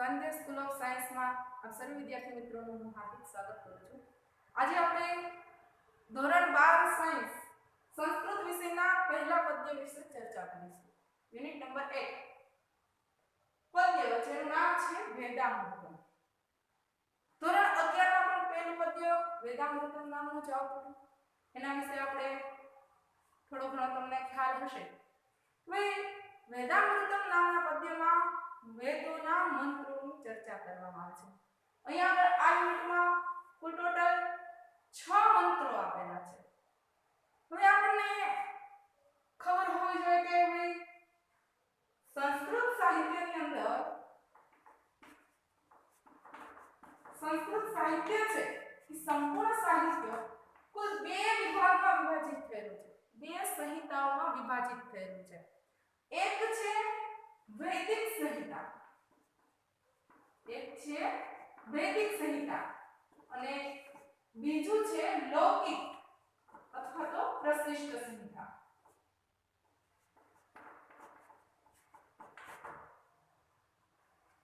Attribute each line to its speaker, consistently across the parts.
Speaker 1: Gandhi school of સાયન્સમાં આપ સર્વ વિદ્યાર્થી મિત્રોનું હું હાર્દિક સ્વાગત કરું છું. આજે આપણે ધોરણ 12 સાયન્સ સંસ્કૃત વિષયના પહેલા પદ્ય વિશે ચર્ચા કરીશું. યુનિટ નંબર 1 પદ્ય જેનું નામ છે વેદામૃતમ. ધોરણ 11 માં પણ પહેલું પદ્ય વેદામૃતમ નામનું જ આવતું હતું. એના વિશે આપણે થોડો ઘણો તમને ખ્યાલ હશે. વેદામૃતમ નામના પદ્યમાં વેદોના મંત્રોની ચર્ચા કરવામાં આવે છે. અહીંયા આગળ આ યુનિટમાં કુલ ટોટલ 6 મંત્રો આપેલા છે. હવે આપણને ખબર હોવી જોઈએ કે ભાઈ સંસ્કૃત સાહિત્યની અંદર સંસ્કૃત સાહિત્ય છે એ સંપૂર્ણ સાહિત્ય કુલ 2 વિભાગમાં વિભાજિત થયેલું છે. 2 સંહિતાઓમાં વિભાજિત થયેલું છે. એક છે વૈદિક સંહિતા, એક છે વૈદિક સંહિતા અને બીજું છે લૌકિક અથવા તો પ્રશિષ્ટ સંહિતા.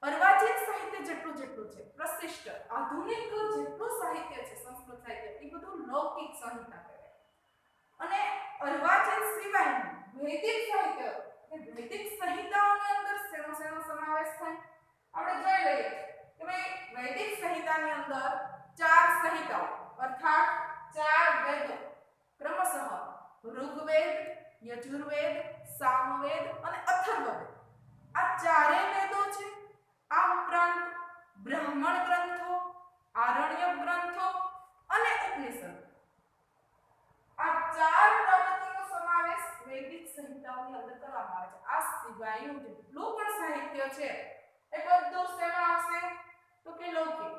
Speaker 1: અર્વાચીન સાહિત્ય જેટલું છે, પ્રશિષ્ટ આધુનિક જેટલું સાહિત્ય છે સંસ્કૃત સાહિત્ય એ બધું લૌકિક સંહિતા કહેવાય. અને અર્વાચીન સિવાયનું વૈદિક સાહિત્ય એ વૈદિક સંહિતાઓની અંદર શેનો સમાવેશ થાય આપણે જોઈ લઈએ કે ભાઈ વૈદિક સંહિતાની અંદર 4 સંહિતાઓ અર્થાત 4 વેદો ક્રમશઃ ઋગ્વેદ, યજુર્વેદ, સામવેદ અને અથર્વવેદ આ ચારેય વેદો છે. આ ઉપરાંત બ્રાહ્મણ ગ્રંથો, આરણ્યક ગ્રંથો અને ઉપનિષદ આ 4 પ્રવૃત્તિનો સમાવેશ વૈદિક સંહિતાઓની અંદર કરવામાં આવે છે. આ સિવાયનું જેટલું પણ સાહિત્ય છે એ બધું શેમાં આવશે તો કે લૌકિક,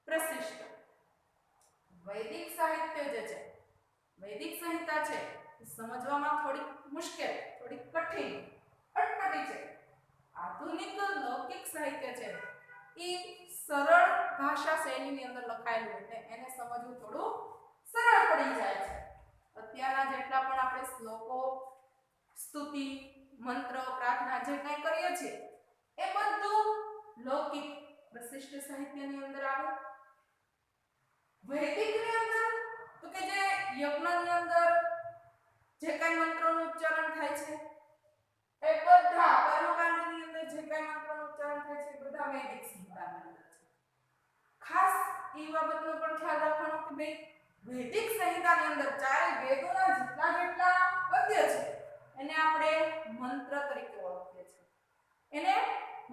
Speaker 1: પ્રશિષ્ટ. વૈદિક સાહિત્ય જે છે, વૈદિક સંહિતા છે એ સમજવામાં થોડી મુશ્કેલ, થોડી કઠિન, અટપટી છે. આધુનિક લૌકિક સાહિત્ય છે એ સરળ ભાષા શૈલીની અંદર લખાયેલું એટલે એને સમજવું થોડું સરળ પડી જાય છે. અત્યારના જેટલા પણ આપણે શ્લોકો, સ્તુતિ, મંત્ર, પ્રાર્થના જે કંઈ કરીએ છીએ એ બધું લૌકિક પ્રશિષ્ટ સાહિત્યની અંદર આવે. વૈદિકની અંદર તો કે જે યજ્ઞની અંદર જે કંઈ મંત્રોનું ઉચ્ચારણ થાય છે એ બધા કર્મકાંડની અંદર જે કંઈ મંત્રોનું ઉચ્ચારણ થાય છે એ બધા વૈદિક સંહિતાની અંદર છે. ખાસ એ બાબતનો પણ ખ્યાલ રાખવાનો કે ભાઈ વૈદિક સંહિતાની અંદર ચારે વેદોના જેટલા પદ્ય છે એને આપણે મંત્ર તરીકે ઓળખીએ છીએ. એને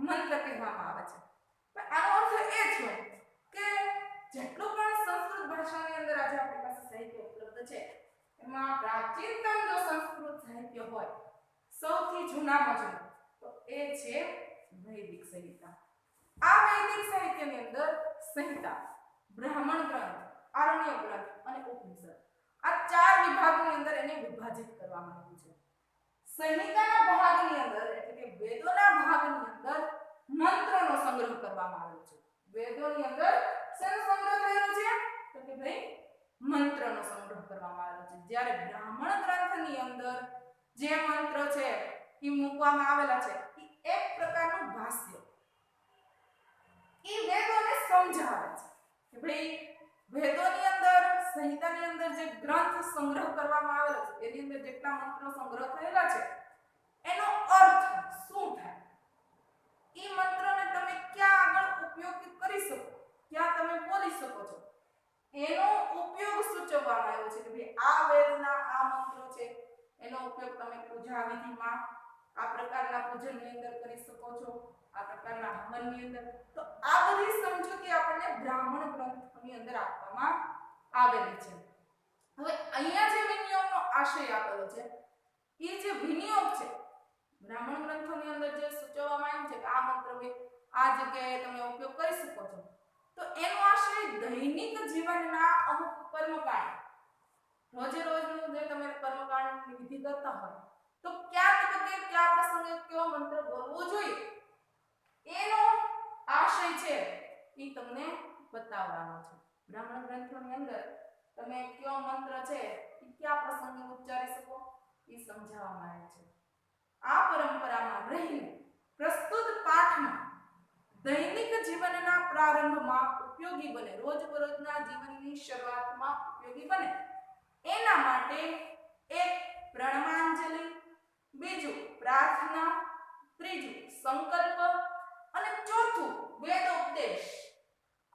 Speaker 1: મંત્ર કહેવામાં આવે છે. આનો અર્થ એ છે કે જેટલું પણ સંસ્કૃત ભાષાની અંદર આજે આપણી પાસે સાહિત્ય ઉપલબ્ધ છે એમાં પ્રાચીનતમ જો સંસ્કૃત સાહિત્ય હોય સૌથી જૂનામાં જૂનું તો એ છે વૈદિક સંહિતા. આ વૈદિક સાહિત્યની અંદર સંહિતા, બ્રાહ્મણ ગ્રંથ, આરણ્ય ગ્રંથ અને ઉપનિષદ આ 4 વિભાગની અંદર એને વિભાજિત કરવામાં આવ્યું છે. સંહિતાના ભાગની અંદર એટલે કે વેદોના ભાગની અંદર મંત્રનો સંગ્રહ કરવામાં આવ્યો છે. વેદોની અંદર શેનો સંગ્રહ થયેલો છે તો કે ભાઈ મંત્રનો સંગ્રહ કરવામાં આવ્યો છે. જ્યારે બ્રાહ્મણ ગ્રંથની અંદર જે મંત્ર છે એ મૂકવામાં આવેલા છે એ એક પ્રકારનું ભાષ્ય એ વેદોને સમજાવે છે કે ભાઈ વેદોની અંદર સંહિતાની અંદર જે ગ્રંથ સંગ્રહ કરવામાં આવેલો છે એની અંદર જેટલા મંત્રો સંગ્રહ થયેલા છે એનો અર્થ શું થાય, એ મંત્રને તમે ક્યાં આગળ ઉપયોગ કરી શકો, ક્યાં તમે બોલી શકો છો એનો ઉપયોગ સૂચવવામાં આવ્યો છે કે ભાઈ આ વેદના આ મંત્રો છે એનો ઉપયોગ તમે પૂજા વિધિમાં આ પ્રકારના પૂજનની અંદર કરી શકો છો, આ પ્રકારના હવનની અંદર. તો આ બધી સમજૂતી આપણને બ્રાહ્મણ ગ્રંથની અંદર આપવામાં આવેલી છે. હવે અહીંયા જે વિનિયોગનો આશય આપેલો છે એ જે વિનિયોગ છે બ્રાહ્મણ ગ્રંથોની અંદર જે સૂચવવામાં આવ્યું છે કે આ મંત્ર આ જગ્યાએ તમે ઉપયોગ કરી શકો છો તો એનો આશય દૈનિક જીવનના અમુક કર્મકાંડ રોજે રોજનું જે તમે કર્મકાંડની વિધિ કરતા હોય તો કયા તબક્કે કયા પ્રસંગે કયો મંત્ર બોલવો જોઈએ એનો આશય છે એ તમને બતાવવાનો છે. બ્રાહ્મણ ગ્રંથોની અંદર તમે કયો મંત્ર છે એ કયા પ્રસંગે ઉચ્ચારી શકો એ સમજાવવામાં આવે છે. આ પરંપરામાં રહીને પ્રસ્તુત પાઠમાં દૈનિક જીવનના પ્રારંભમાં ઉપયોગી બને, રોજબરોજના જીવનની શરૂઆતમાં ઉપયોગી બને એના માટે એક પ્રણમાંજલિ, બીજું પ્રાર્થના, ત્રીજું સંકલ્પ અને ચોથું વેદોપદેશ.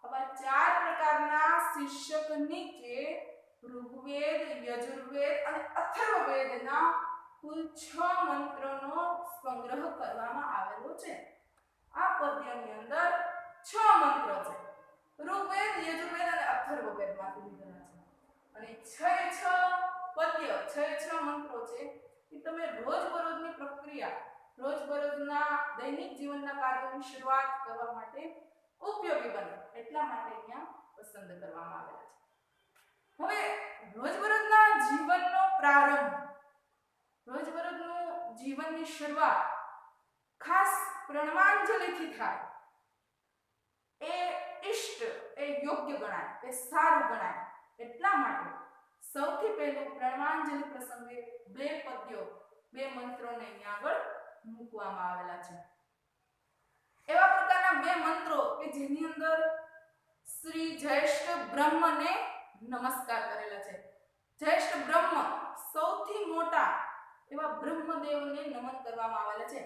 Speaker 1: આવા 4 પ્રકારના શીર્ષક નીચે ઋગ્વેદ, યજુર્વેદ અને અથર્વવેદના કુલ 6 મંત્રોનો સંગ્રહ કરવામાં આવેલો છે. આ પદ્યની અંદર 6 મંત્રો છે. ઋગ્વેદ, યજુર્વેદ અને અથર્વવેદમાંથી લીધેલા છે. અને 6 પદ્ય, 6 મંત્રો છે એ તમે રોજબરોજની પ્રક્રિયા, રોજબરોજના દૈનિક જીવનના કાર્યોની શરૂઆત કરવા માટે ઉપયોગી બને એટલા માટે અહીંયા પસંદ કરવામાં આવેલા છે. હવે રોજબરોજના જીવનનો પ્રારંભ, રોજબરોજનું જીવનની શરૂઆત ખાસ પ્રણમાંજલિથી થાય એ ઇષ્ટ, એ યોગ્ય ગણાય, એ સારું ગણાય એટલા માટે સૌથી પહેલું પ્રણમાંજલિ પ્રસંગે 2 પદ્યો, 2 મંત્રોને અહીંયા આગળ મૂકવામાં આવેલા છે. એવા પ્રકારના 2 મંત્રો કે જેની અંદર શ્રી જ્યેષ્ઠ બ્રહ્મને નમસ્કાર કરેલા છે. જ્યેષ્ઠ બ્રહ્મ, સૌથી મોટા એવા બ્રહ્મદેવને નમન કરવામાં આવેલા છે.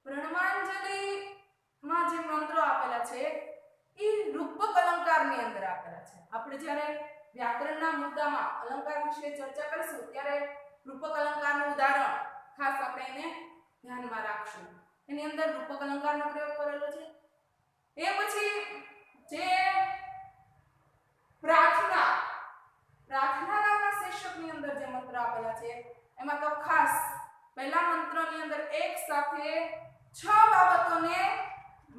Speaker 1: પ્રણમાંજલિમાં જે મંત્રો આપેલા છે એ રૂપક અલંકારની અંદર આપેલા છે. આપણે જ્યારે વ્યાકરણના મુદ્દામાં અલંકાર વિશે ચર્ચા કરીશું ત્યારે રૂપક અલંકારનું ઉદાહરણ ખાસ આપણે એને ધ્યાનમાં રાખશું. એની અંદર રૂપક અલંકારનો પ્રયોગ કરેલો છે. એ પછી જે પ્રાર્થના નામના શીર્ષકની અંદર જે મંત્ર આપેલા છે એમાં તો ખાસ પહેલા મંત્રની અંદર એક સાથે 6 બાબતોને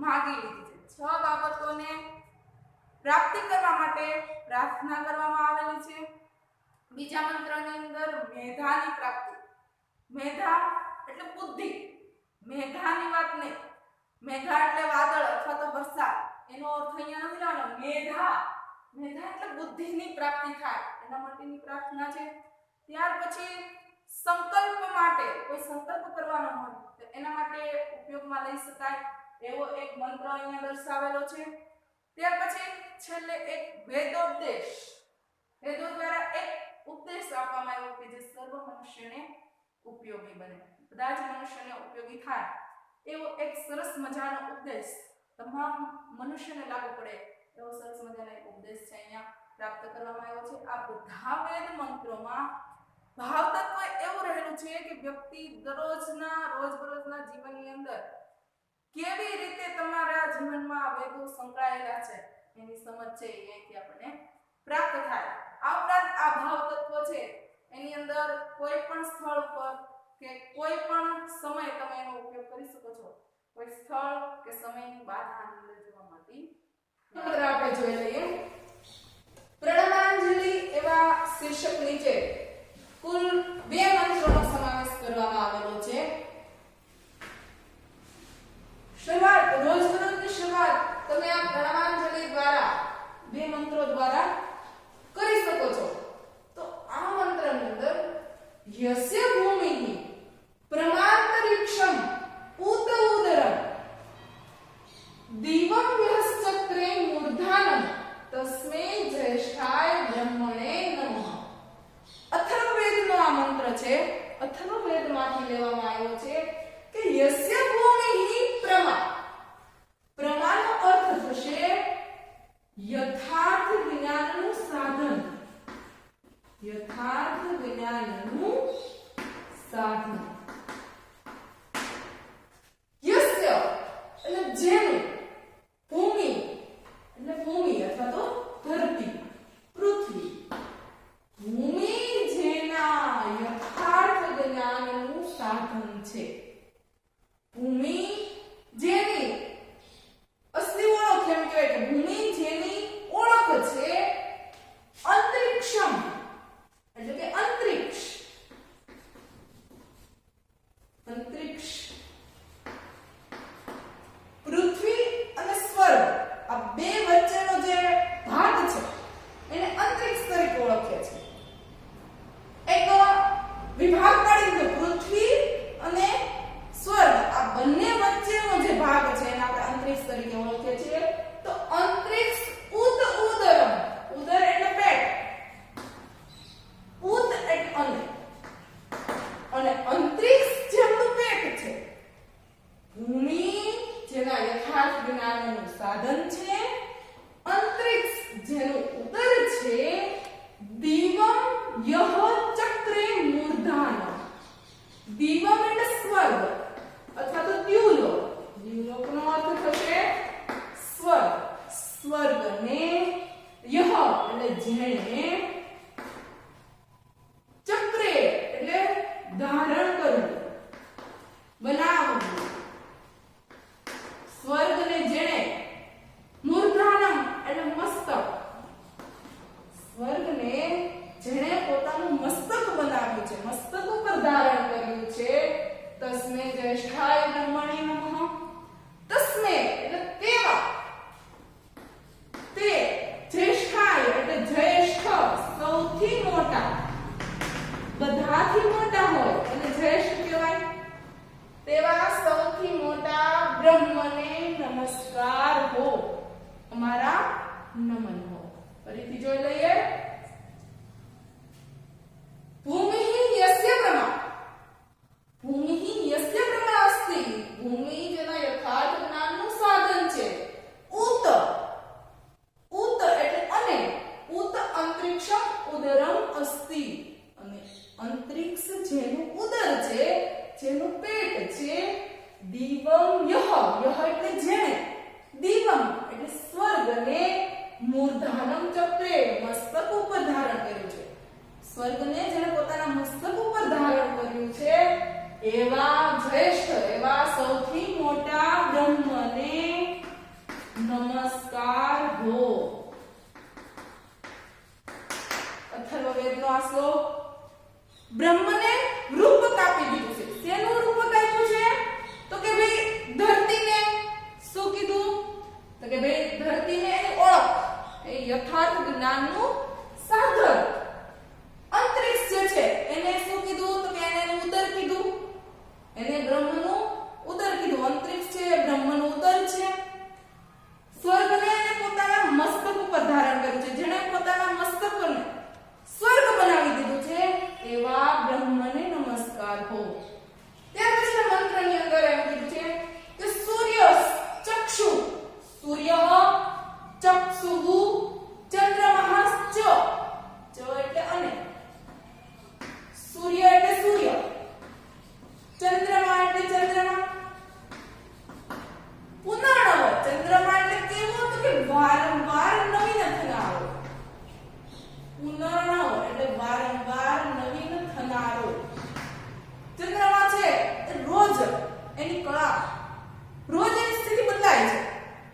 Speaker 1: માગી લીધી છે. 6 બાબતોને પ્રાપ્તિ કરવા માટે પ્રાર્થના કરવામાં આવેલી છે. બીજા મંત્રની અંદર મેધાની પ્રાપ્તિ, મેધા એટલે બુદ્ધિ, મેઘાની વાત નહીં, મેઘા એટલે વાદળ અથવા તો વરસાદ, એનો અર્થ અહીંયા નથી લેવાનો. મેધા એટલે બુદ્ધિની પ્રાપ્તિ થાય એના માટેની પ્રાર્થના છે. ત્યાર પછી સંકલ્પ માટે, કોઈ સંકલ્પ કરવાનો હોય તો એના માટે ઉપયોગમાં લઈ શકાય એવો એક મંત્ર અહીંયા દર્શાવેલો છે. ત્યાર પછી છેલ્લે એક વેદોપદેશ, વેદો દ્વારા એક ઉપદેશ આપવામાં આવ્યો કે જે સર્વ મનુષ્યને ઉપયોગી બને, બધા જ મનુષ્યને ઉપયોગી થાય એવો એક સરસ મજાનો ઉપદેશ, તમામ મનુષ્યને લાગુ પડે એવો સરસ મજાનો એક ઉપદેશ છે અહીંયા પ્રાપ્ત કરવામાં આવ્યો છે. આ બધા વેદ મંત્રોમાં ભાવતત્વ એવું રહેલું છે કે વ્યક્તિ રોજબરોજના જીવનની અંદર કેવી રીતે તમારા જીવનમાં વેદો સંકળાયેલા છે એની સમજ છે એ અહીંથી આપણને પ્રાપ્ત થાય. આ ઉપરાંત આ ભાવતત્વ છે એની અંદર કોઈ પણ સ્થળ પર કે કોઈ પણ સમય તમે એનો ઉપયોગ કરી શકો છો. કોઈ સ્થળ કે સમયની બાધા અંદર જોવા મળતી નથી. આપણે જોઈ લઈએ. પ્રણમાંજલિ એવા શીર્ષક નીચે કુલ 2 મંત્રોનો સમાવેશ કરવામાં આવેલો છે. શરૂઆત, રોજબરોજની શરૂઆત તમે આ પ્રણમાંજલિ દ્વારા 2 મંત્રો દ્વારા કરી શકો છો. તો આ મંત્રની અંદર યસ્ય ભૂમિઃ પ્રમાંતરિક્ષમ ઉત ઉદરમ દીવમ વ્યશ્ચક્રે મૂર્ધાનમ તસ્મે જ્યેષ્ઠાય બ્રહ્મણે નમઃ. અથર્વવેદનો આ મંત્ર છે. અથર્વવેદમાંથી લેવામાં આવ્યો છે કે યસ્ય ભૂમિઃ પ્રમા. પ્રમાનો અર્થ થશે યથાર્થ જ્ઞાનનું સાધન, યથાર્થ જ્ઞાનનું સાધન. યસ્ય એટલે જેનું, ભૂમિ એટલે ભૂમિ અથવા તો ધરતી, પૃથ્વી. ભૂમિ જેના યથાર્થ જ્ઞાનનું સાધન છે. જેનું ઉત્તર છે દીવમ યહ ચક્રે મૂર્ધાન. દીવમ એટલે સ્વર્ગ અથવા તો દ્યુલોક. દ્યુલોકનો અર્થ થશે સ્વર્ગ. સ્વર્ગને યહ એટલે જેણે ચક્રે એટલે ધારણ કરવું બનાવવું. સ્વર્ગને જેણે મૂર્ધાનમ એટલે મસ્તક. સ્વર્ગને જેણે પોતાનું મસ્તક બનાવ્યું છે, મસ્તક ઉપર ધારણ કર્યું છે, તસ્મે જ્યેષ્ઠાય બ્રહ્મણે નમઃ. તસ્મે એટલે તેવા, તે જ્યેષ્ઠાય એટલે જ્યેષ્ઠ સૌથી મોટા, બધાથી મોટા હોય અને જ્યેષ્ઠ કહેવાય. તેવા સૌથી મોટા બ્રહ્મને નમસ્કાર હો, અમારા નમન હો. ફરીથી જોઈ લઈએ. ભૂમિ યસ્ય બ્રહ્મા. ભૂમિ યસ્ય બ્રહ્મા અસ્તિ. ભૂમિ જેના યથાર્થ જ્ઞાનનું સાધન છે. ઉત, ઉત એટલે અને, ઉત અંતરિક્ષમ ઉદરમ અસ્તિ. અને અંતરિક્ષ જેનું ઉદર છે, જેનું પેટ છે. દીવમ યહ, યહ એટલે જેણે, દીવમ એટલે સ્વર્ગને મૂર્ધાનમ ચક્રે મસ્તક ઉપર ધારણ કર્યું છે. સ્વર્ગને જેણે પોતાના મસ્તક ઉપર ધારણ કર્યું છે એવા જ્યેષ્ઠ, એવા સૌથી મોટા બ્રહ્મને નમસ્કાર હો. અથર્વવેદનો આ શ્લોક. બ્રહ્મને રૂપ કાપી દીધું છે. શેનું રૂપ કાપ્યું છે? તો કે ભાઈ ધરતીને. શું કીધું? તો કે ભાઈ ધરતીને એની ઓળખ, એ યથાર્થ જ્ઞાનનું સાધન. અંતરિક્ષ જે છે એને શું કીધું? તો કે એને ઉદર કીધું. એને બ્રહ્મનું ઉદર કીધું. અંતરિક્ષ છે એ બ્રહ્મનું ઉદર છે. સ્વર્ગને એને પોતાના મસ્તક ઉપર ધારણ કર્યું છે. જેણે પોતાના મસ્તકને સ્વર્ગ બનાવી દીધું છે એવા બ્રહ્મને નમસ્કાર હો. ત્યાર પછી મંત્રની અંદર એમ કીધું છે કે સૂર્ય ચક્ષુ, સૂર્ય ચક્ષુહુ ચંદ્રમઃ ચ. ચ એટલે અને, સૂર્ય એટલે સૂર્ય, ચંદ્રમા એટલે ચંદ્રમા. પુનર્નવ, ચંદ્રમા એટલે કેવો? તો કે વારંવાર નવીન થનારો. પુનર્નવ એટલે વારંવાર નવીન થનારો. ચંદ્રમા છે એ રોજ એની કળા, રોજ એની સ્થિતિ બદલાય છે.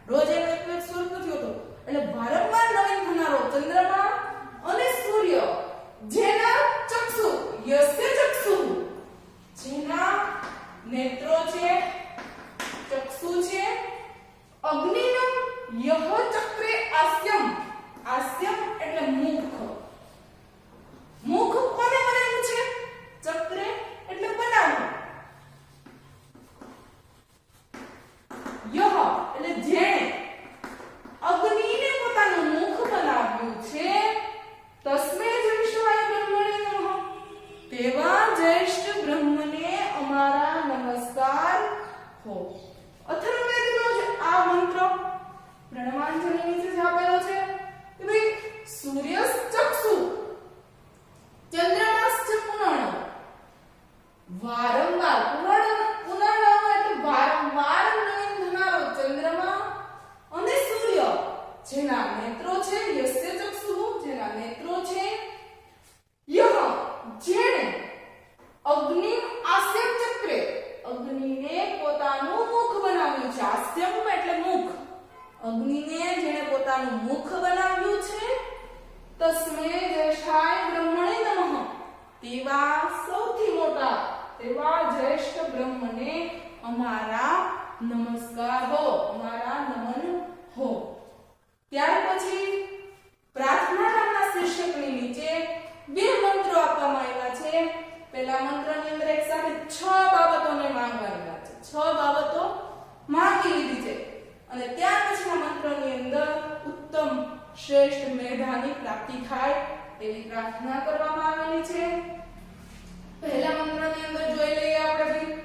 Speaker 1: રોજ એનો એક સ્વરૂપ નથી હોતો. એટલે વારંવાર નવીન થનારો ચંદ્રમા અને સૂર્ય, જેના ચક્ષુ યસ્ય ચક્ષુ, જેના નેત્રો છે, ચક્ષુ છે. અગ્નિનમ યહ ચક્રે આસ્યમ. આસ્યમ એટલે મુખ. મુખ કોને બનાવ્યું છે? ચક્રે એટલે બનાવવું. યહ એટલે જેણે અગ્નિને પોતાનું મુખ બનાવ્યું છે. તસ્મે જ્યેષ્ઠાય બ્રહ્મણે નમઃ. તેવા જ્યેષ્ઠ બ્રહ્મને અમારા નમસ્કાર હો. અથર્વવેદનો જે આ મંત્ર પ્રણવાંજલિ નીચે જ આપેલો છે કે ભાઈ સૂર્ય ચક્ષુ, ચંદ્રમાશ્ચ પુનર્નવ. વારંવાર પુનર્નવ એટલે વારંવાર નવીન થનારો ચંદ્રમા અને સૂર્ય, જેના નેત્રો છે યસ્ય ચક્ષુ, જેના નેત્રો છે. યહ જેણે અગ્નિ આસ્યમ ચક્રે, અગ્નિને પોતાનું મુખ બનાવ્યું છે. આસ્યમ એટલે મુખ. અગ્નિને જેણે પોતાનું મુખ બનાવ્યું છે. તસ્મે જ્યેષ્ઠાય બ્રહ્મણે નમઃ. તેવા સૌથી મોટા, તેવા જ્યેષ્ઠ બ્રહ્મને અમારા નમસ્કાર હો, અમારા નમન હો. ત્યાર પછી પ્રાર્થના નામના શીર્ષકની નીચે બે મંત્રો આપવામાં આવ્યા છે. પહેલા મંત્રની અંદર એક સાથે 6 બાબતોને માંગવાની વાત છે. 6 બાબતો માંગી લીધી છે. અને ત્યાર પછીના મંત્રની અંદર ઉત્તમ શ્રેષ્ઠ મેધાની પ્રાપ્તિ થાય તેવી પ્રાર્થના કરવામાં આવેલી છે. પહેલા મંત્રની અંદર જોઈ લઈએ આપણે ભાઈ.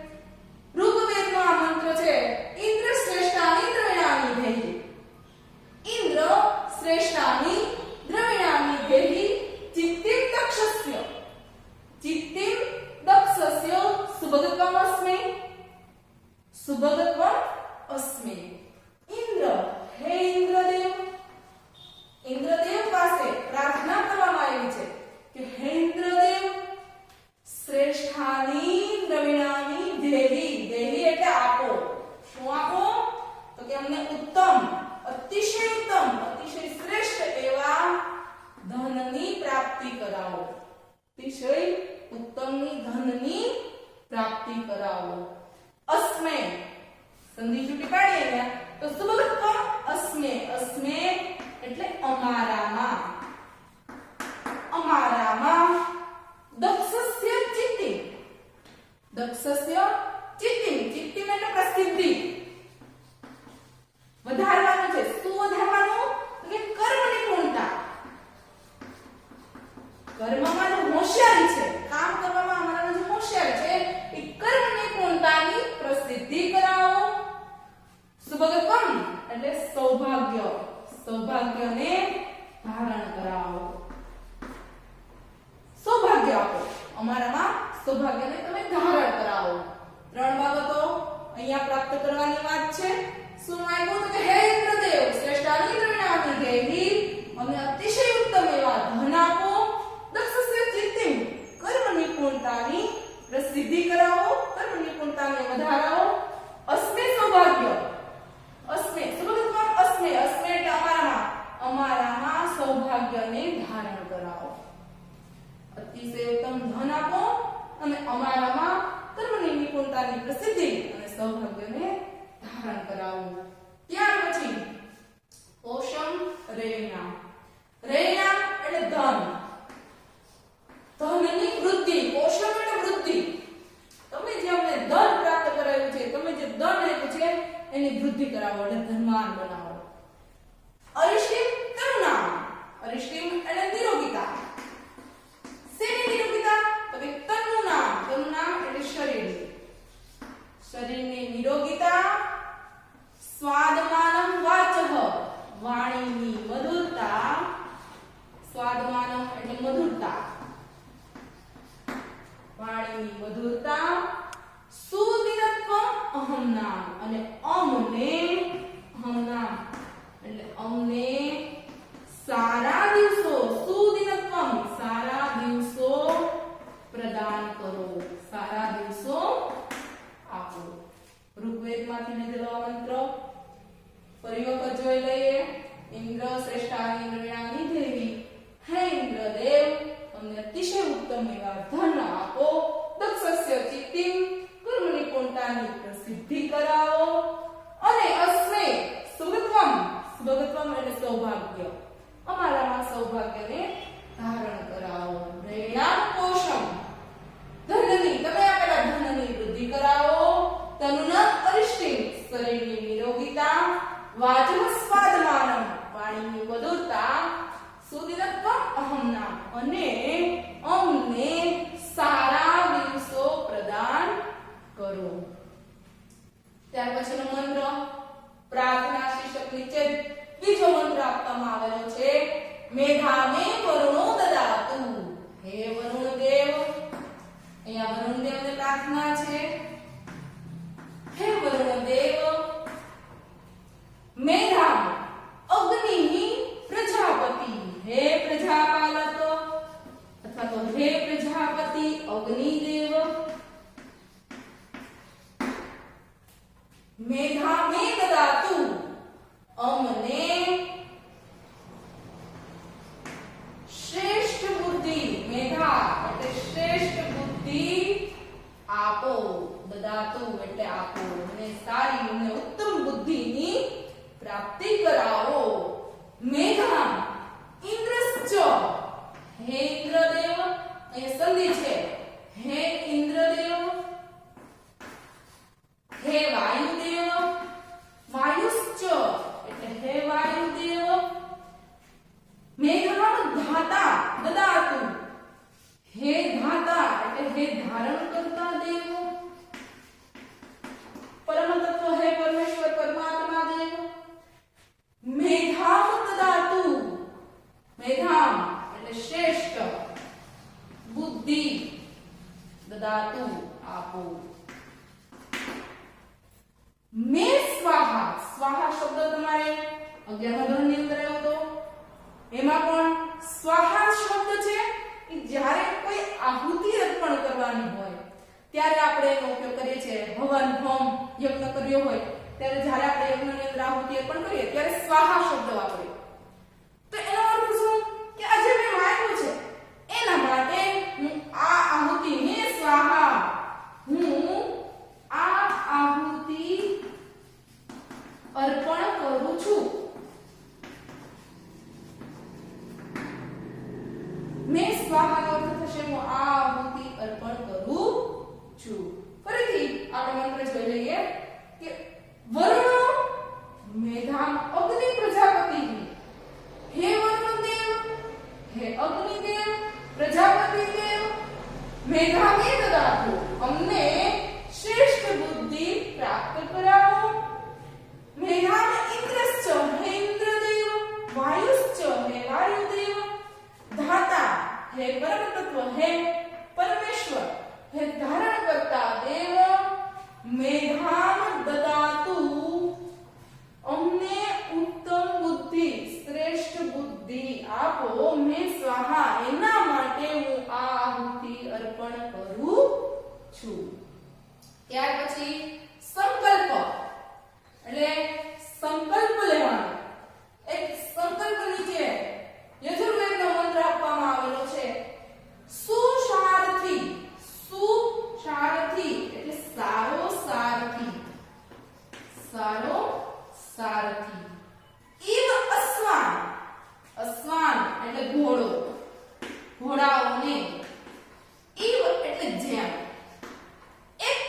Speaker 1: ઋગ્વેદનો આ મંત્ર છે. ઇન્દ્ર શ્રેષ્ઠાની દ્રવિણાની ધૈર્ય. ઇન્દ્ર શ્રેષ્ઠાની સૌભાગ્યને ધારણ કરાવો. સૌભાગ્ય આપો, અમારામાં સૌભાગ્યને તમે ધારણ કરાવો. ત્રણ બાબતો અહીંયા પ્રાપ્ત કરવાની વાત છે. શું માંગ્યું? તો કે હે ઇન્દ્રદેવ, શ્રેષ્ઠાની દ્રવ્યાની ગેહી, અમને અતિશય ઉત્તમ એવા ધન આપો. દક્ષસ્ય ચિત્તિમ, કર્મ નિપુણતાની પ્રસિદ્ધિ કરાવો, કર્મ નિપુણતાને વધારાવો. અસ્મે સૌભાગ્ય, અસ્મે સુબોધમાં અસ્મે, અસ્મે એટલે અમારામાં સૌભાગ્યને ધારણ કરાવો. અતિશય ઉત્તમ ધન આપો અને અમારામાં કર્મની નિપુણતાની પ્રસિદ્ધિ અને સૌભાગ્યને ધારણ કરાવો. ત્યાર પછી પોષમ રેયના, રેયના એટલે ધન, ધનની વૃદ્ધિ. પોષમ એટલે વૃદ્ધિ. તમે જે અમને ધન પ્રાપ્ત કરાવ્યું છે, તમે જે ધન આપ્યું છે એની વૃદ્ધિ કરાવો એટલે ધનવાન બનાવો. અરિષ્ટિમ કરુણા, અરિષ્ટિમ એટલે નિરોગીતા. શેની નિરોગીતા? તો કે તનનું નામ, તનનું નામ એટલે શરીર, શરીરની નિરોગીતા. સ્વાદમાનમ વાચઃ, વાણીની મધુરતા. સ્વાદમાનમ એટલે મધુરતા, વાણીની મધુરતા. સુદિનત્વ અહમ નામ, અને અમને, અહમ નામ એટલે અમને સારા દિવસો, સુદિનત્વમ સારા દિવસો પ્રદાન કરો, સારા દિવસો આપો. ઋગ્વેદમાંથી લીધેલો આ મંત્ર ફરી વખત જોઈ લઈએ. ઇન્દ્ર શ્રેષ્ઠાની દ્રવ્યાની દેવી, હે ઇન્દ્રદેવ, અમને અતિશય ઉત્તમ એવા ધન આપો. દક્ષસ્ય ચિત્તિમ, કર્મ નિપુણતાની પ્રસિદ્ધિ કરાવો. અને અસ્મે સુભગત્વમ, સુભગત્વમ એટલે સૌભાગ્ય, અમારામાં સૌભાગ્યને ધારણ કરાવો. રેણામ પોષમ, ધનની, તમે આપેલા ધનની વૃદ્ધિ કરાવો. તનુન અરિષ્ટિમ, શરીરની નિરોગીતા. વાચઃ સ્વાદમાનમ, વાણીની મધુરતા. સુદિનત્વ અહમ નામ, અને અમને સારા દિવસો પ્રદાન કરો. ત્યાર પછીનો મંત્ર પ્રાર્થના શીર્ષક નીચે બીજો મંત્ર આપવામાં આવેલો છે. મેધામે વરુણો દદાતુ, હે વરુણ દેવ. અહીંયા વરુણ દેવને પ્રાર્થના છે. હે વરુણ દેવ, મેધામ અગ્નિ પ્રજાપતિ, હે પ્રજાપાલક અથવા તો હે પ્રજાપતિ અગ્નિદેવ. મેધામે દદાતુ, અમને શ્રેષ્ઠ બુદ્ધિ, મેધા એટલે શ્રેષ્ઠ બુદ્ધિ આપો. દદાતુ એટલે આપો, અને સારી અને ઉત્તમ બુદ્ધિની પ્રાપ્તિ કરાવો. મેઘા ઇન્દ્રશ્ચ, હે ઇન્દ્રદેવ, અહીં સંધિ છે. હે ઇન્દ્રદેવ, હે વાયુદેવ, વાયુશ્ચ એટલે હે વાયુદેવ. મેઘા ધાતા દદાતુ, હે ધાતા એટલે હે ધારણ કરતા દેવ. પરમ તત્વ હે પરમેશ્વર પરમાત્મા દેવ. મેધામ દદાતુ, મેધામ એટલે શ્રેષ્ઠ બુદ્ધિ. દદાતુ આપો. મે સ્વાહા, સ્વાહા શબ્દ તમારે 11મા ધોરણની અંદર આવ્યો હતો. એમાં પણ સ્વાહા શબ્દ છે કે જ્યારે કોઈ આહુતિ અર્પણ કરવાની હોય ત્યારે આપણે એનો ઉપયોગ કરીએ છીએ. હવન હોમ યજ્ઞ કર્યો હોય ત્યારે જ્યારે આપણે યજ્ઞની અંદર આહુતિ અર્પણ કરીએ ત્યારે સ્વાહા શબ્દ વાપરીએ. તો એનો અર્થ શું? કે આજે મેં માંગ્યું છે એના માટે હું આ આહુતિને સ્વાહા, હું આ આહુતિ અર્પણ કરું છું. મેં સ્વાહાનો અર્થ થશે હું આ આહુતિ અર્પણ કરું છું. ફરીથી આપણે મંત્ર જોઈ લઈએ કે વરુણો મેધામ અગ્નિ પ્રજાપતિ, હે પરમ તત્વ, હે પરમેશ્વર, હે ધારણ કરતા દેવ, મેધામ દદાતુ, અમને ઉત્તમ બુદ્ધિ, શ્રેષ્ઠ બુદ્ધિ આપો. મેં સ્વાહા, એના માટે હું આ આહુતિ અર્પણ કરું છું. ત્યાર પછી સંકલ્પ, એટલે સંકલ્પ લેવાનો. એક સંકલ્પ નીચે યજુર્વેદનો મંત્ર આપવામાં આવેલો છે, સુસારથી. સુસારથી એટલે સારો સારથી, સારો સારથી. ઈવ અશ્વાન, અશ્વાન એટલે ઘોડો, ઘોડાઓને. ઈવ એટલે જેમ, એક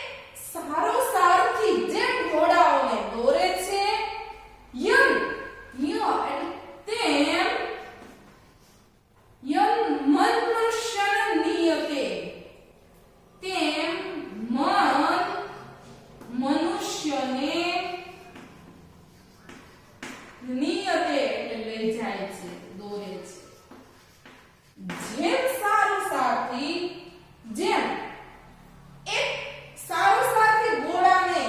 Speaker 1: સારો સારથી જેમ ઘોડાઓને દોરે છે. યમ, ય એટલે તેમ, યમ મન મનુષ્યને નિયતે, તેમ મન મનુષ્યને નિયતે એટલે લઈ જાય છે, દોરે છે. જેમ સારો સારથી, જેમ એક સારો સારથી ઘોડાને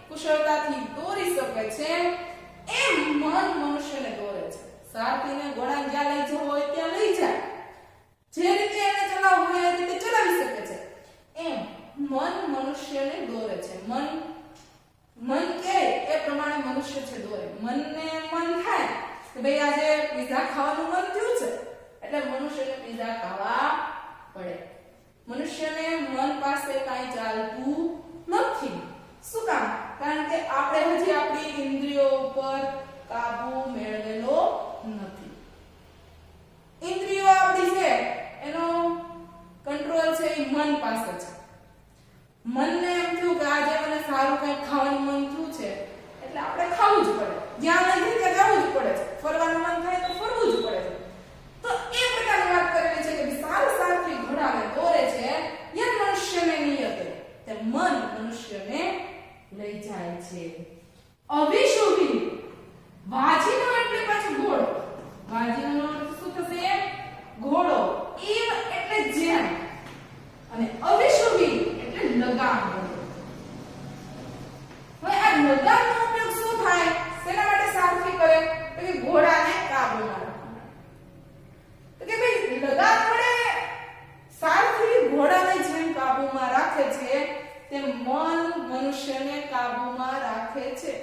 Speaker 1: કુશળતાથી દોરી શકે છે, એમ મન મનુષ્યને દોરે છે. સારથીને ઘોડાને જ્યાં લઈ જવો હોય ત્યાં લઈ જાય, જે રીતે એને ચલાવવું હોય એ રીતે ચલાવી શકે છે. એમ મન મનુષ્યને દોરે છે. મન કે એ પ્રમાણે મનુષ્ય છે દોરે. મનને મન થાય કે ભાઈ આજે પીઝા ખાવાનું મન થયું છે, એટલે મનુષ્યને પીઝા ખાવા પડે. મનુષ્યને મન પાસે કાંઈ ચાલતું નથી. શું કામ? કારણ કે આપણે હજી આપણી ઇન્દ્રિયો ઉપર કાબુ મેળવેલો નથી. ઇન્દ્રિયો આપણી છે એનો કંટ્રોલ છે એ મન પાસે છે. મનને એમ થયું કે આજે મને સારું કંઈક ખાવાનું મન થયું છે, એટલે આપણે ખાવું જ પડે. જ્યાં નથી ત્યાં જવું જ પડે છે. ફરવાનું મન થાય તો ફરવું જ પડે છે. તો એ પ્રકારની વાત કરેલી છે કે સારું સારથી ઘોડાને દોરે છે, યમ મનુષ્યને નિયતે, તે મન મનુષ્યને લઈ જાય છે. અભિશુભી, વાજીનો એટલે પાછો ઘોડો. વાજીનો અર્થ શું થશે? ઘોડો. ઈવ એટલે જેમ, અને અભિશુભી એટલે લગામ. હવે આ લગામનો ઉપયોગ શું થાય? શેના માટે સારથી કરે? તો કે ઘોડાને કાબૂમાં રાખવા. તો કે ભાઈ લગામ વડે સારથી ઘોડાને જેમ કાબૂમાં રાખે છે, તેમ મન મનુષ્યને કાબૂમાં રાખે છે.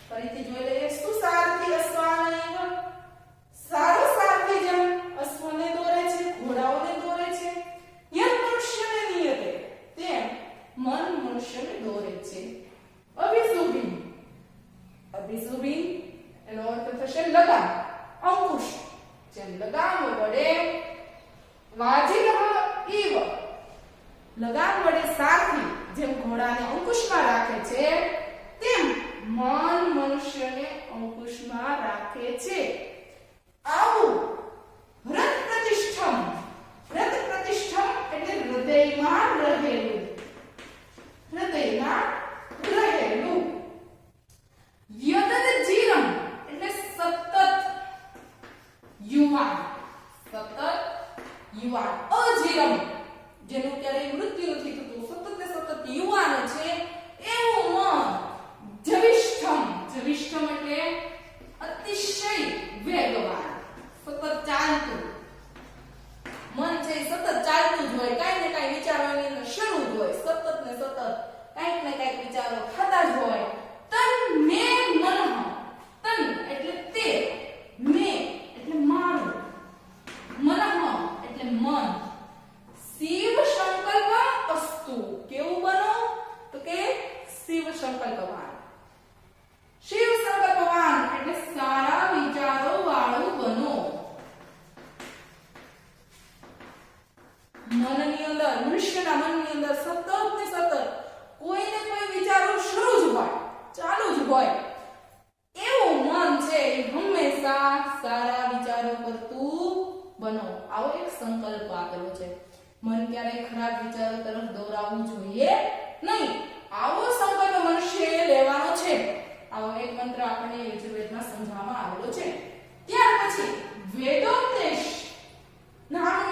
Speaker 1: ફરીથી જોઈ લઈએ. સુસારથી અશ્વાનૈવ, સારો સારથી જેમ અશ્વને દોરે છે, ઘોડાઓને દોરે છે. યમ મનુષ્યને નિયતે, તેમ મન મનુષ્યને દોરે છે. અભિશુભી, અભિશુભી એનો અર્થ થશે લગામ, અંકુશ. જેમ લગામ વડે વાજીનઃ ઈવ, લગામ વડે સારથી જેમ ઘોડાને અંકુશમાં રાખે છે, તેમ મન મનુષ્યને અંકુશમાં રાખે છે. આવું વ્રત પ્રતિષ્ઠમ, વ્રત પ્રતિષ્ઠમ એટલે હૃદયમાં રહેલું, હૃદયમાં રહેલું. વ્યદન જીરમ એટલે સતત યુવાન, સતત યુવાન. અજીરમ જેનું ક્યારેય મૃત્યુ નથી થતું, સતત ને સતત યુવાન છે, એવું મન. જવિષ્ઠમ, જવિષ્ઠમ એટલે અતિશય વેગવાન, સતત ચાલતું. મન છે સતત ચાલતું જ હોય, કાંઈ ને કાંઈ વિચારવાની અંદર શરૂ જ હોય, સતત ને સતત કાંઈક ને કાંઈક વિચારો થતા જ હોય. તન મે મનઃ, તન એટલે તે, મે એટલે મારું, મનઃ એટલે મન. શિવ સંકલ્પ અસ્તુ, કેવું બનો? તો કે શિવ સંકલ્પવાન. શિવ સંકલ્પવાન એટલે સારા વિચારો વાળું બનો. મનની અંદર, મનુષ્યના મનની અંદર સતત ને સતત કોઈ ને કોઈ વિચારો શરૂ જ હોય, ચાલુ જ હોય, એવું મન છે એ હંમેશા સારા વિચારો કરતું બનો. આવો એક સંકલ્પ આપેલો છે. મન ક્યારેય ખરાબ વિચારો તરફ દોરાવવું જોઈએ નહીં. આવો સંકલ્પ મનુષ્યએ લેવાનો છે. આવો એક મંત્ર આપણને યજુર્વેદમાં સમજાવવામાં આવેલો છે. ત્યાર પછી વેદોપદેશ નામનો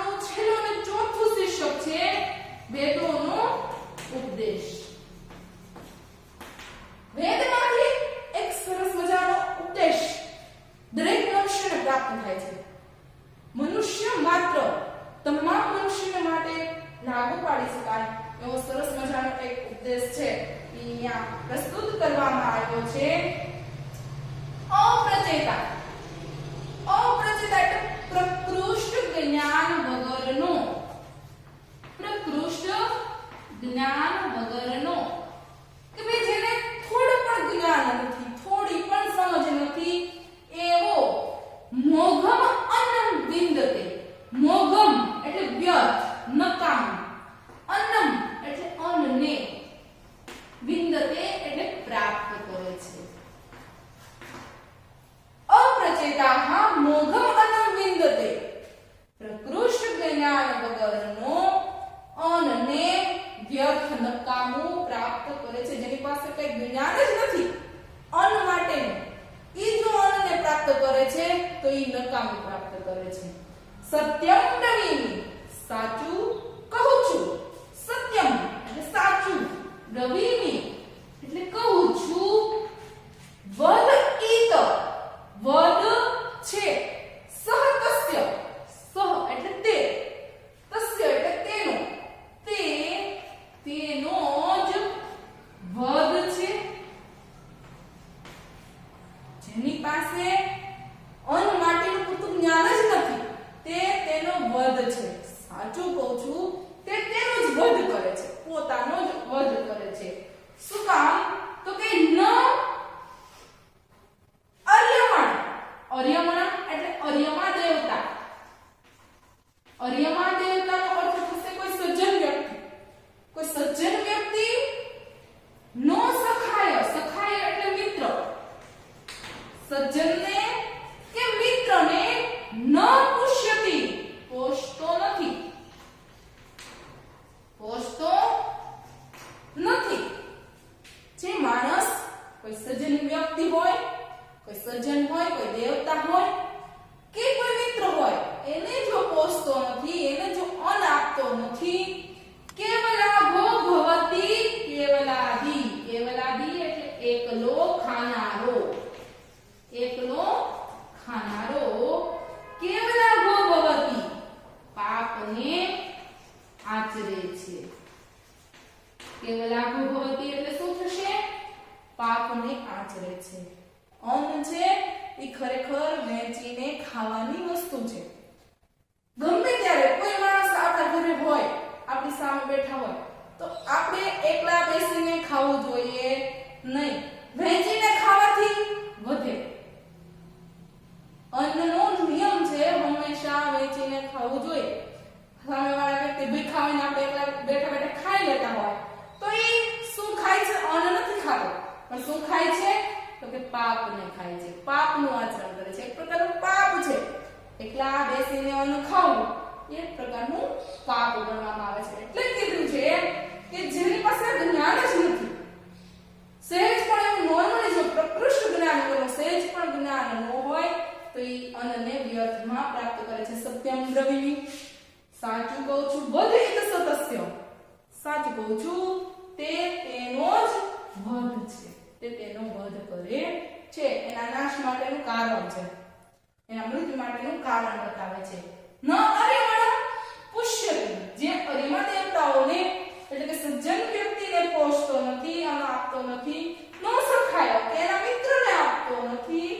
Speaker 1: પ્રાપ્ત થાય છે. મનુષ્ય માત્ર તમામ મનુષ્ય માટે લાગુ પાડી શકાય એવો સરસ મજાનો એક ઉપદેશ છે અહીંયા પ્રસ્તુત કરવામાં આવ્યો છે. અપ્રચેતા એટલે પ્રકૃષ્ટ જ્ઞાન વગરનો, પ્રકૃષ્ટ જ્ઞાન વગરનો કે ભાઈ જેને થોડું પણ જ્ઞાન નથી, થોડી પણ સમજ નથી એવો મોઘમ અન્નમ વિંદતે. મોઘમ એટલે વ્યર્થ, નકામ. અન્નમ એટલે અન્નને. વિંદતે એટલે પ્રાપ્ત કરે છે. અપ્રચેતાઃ મોઘમ અન્નમ વિંદતે. પ્રકૃષ્ટ જ્ઞાન વગરનો અન્નને વ્યર્થ, નકામું પ્રાપ્ત કરે છે. જેની પાસે કઈ જ્ઞાન જ નથી અન્ન માટેનું, ઈ જો અન્નને પ્રાપ્ત કરે છે તો ઈ નકામું પ્રાપ્ત કરે છે. સત્યમ બ્રવીમિ, સાચું કહું છું. સત્યમ એટલે સાચું, બ્રવીમિ એટલે કહું છું. વદ ઈત, વદ છે. સહ તસ્ય, સહ એટલે તે, તસ્ય એટલે તેનો, તેનો જ વદ છે. જેની પાસે અન્ન માટેનું પૂરતું જ્ઞાન જ નથી તેનો વધ છે. સાચું કહું છું, તે તેનો જ વધ કરે છે, પોતાનો જ વધ કરે છે. શું કામ? તો કે ન અર્યમણ. અર્યમણ એટલે અર્યમા દેવતા. અર્યમા દેવતાનો અર્થ થશે કોઈ સજ્જન વ્યક્તિ. કોઈ સજ્જન વ્યક્તિ નો સખાય. સખાય એટલે મિત્ર. સજ્જનને કે મિત્રને ન પુષ્યતિ, પોષતો નથી. પોષતો નથી. જે માણસ કોઈ સજ્જન વ્યક્તિ હોય, કોઈ સજ્જન હોય, કોઈ દેવતા હોય કે કોઈ મિત્ર હોય, એને જો પોષતો નથી, એને જો અન્ન આપતો નથી, કેવલાભો ભવતી કેવલાદી. કેવલાદી એટલે એકલો ખાનારો. એકલો ખાનારો. કેવલાભો ભવતી પાપને આચરે છે. કેવલાભો ભવતી એટલે શું થશે? પાપને આચરે છે. અન્ન છે એ ખરેખર વેચીને ખાવાની વસ્તુ છે. ગમે ત્યારે કોઈ માણસ આપણા ઘરે હોય, આપણી સામે બેઠા હોય, તો આપણે એકલા બેસીને ખાવું જોઈએ નહીં. વેચીને ખાવાથી વધે. અન્નનો નિયમ છે હંમેશા વેચીને ખાવું જોઈએ. સામેવાળા વ્યક્તિ ભીખા હોય ને આપણે એકલા બેઠા બેઠા ખાઈ લેતા હોય તો એ શું ખાય છે? અન્ન નથી ખાતો, પણ શું ખાય છે? તો કે પાપને ખાય છે. પાપનું આચરણ કરે છે. એક પ્રકારનું પાપ છે. એકલા બેસીને અન્ન ખાવું એક પ્રકારનું પાપ ગણવામાં આવે છે. એટલે કીધું છે કે જેની પાસે જ્ઞાન જ નથી, સહેજ પણ એવું નોર્મલી જો પ્રકૃષ્ટ જ્ઞાન હોય, સહેજ પણ જ્ઞાન ન હોય તો એ અન્નને વ્યર્થમાં પ્રાપ્ત કરે છે. સત્યમ બ્રવીમિ, સાચું કહું છું. વદ ઈત સતસ્ય, સાચું કહું છું, તે તેનો જ વધ છે. તે તેનો વધ કરે છે. એના નાશ માટેનું કારણ છે, એના મૃત્યુ માટેનું કારણ બતાવે છે. ન અરિમણ પુષ્યતિ, જે અરિમા દેવતાઓને એટલે કે સજ્જન વ્યક્તિને પોષતો નથી, અન્ન આપતો નથી. ન સખાય, એના મિત્રને આપતો નથી.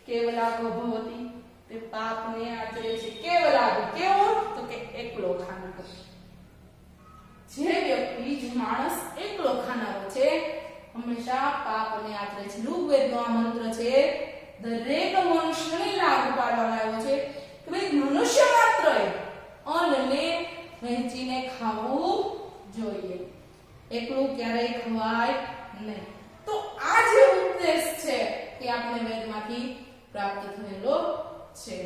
Speaker 1: કેવલાભ ભવતી, તે પાપને આચરે છે. કેવલાભ કેવો? તો કે એકલો ખાનારો. જે વ્યક્તિ, જે માણસ એકલો ખાનારો છે, હંમેશા પાપને આચરે છે. ઋગ્વેદનો આ મંત્ર છે, દરેક મનુષ્યને લાગુ પાડવામાં આવ્યો છે કે ભાઈ મનુષ્ય માત્ર અન્નને વહેંચીને ખાવું જોઈએ. એકલું ક્યારેય ખવાય નહીં. તો આ જે ઉપદેશ છે એ આપણે વેદમાંથી પ્રાપ્ત થયેલો છે.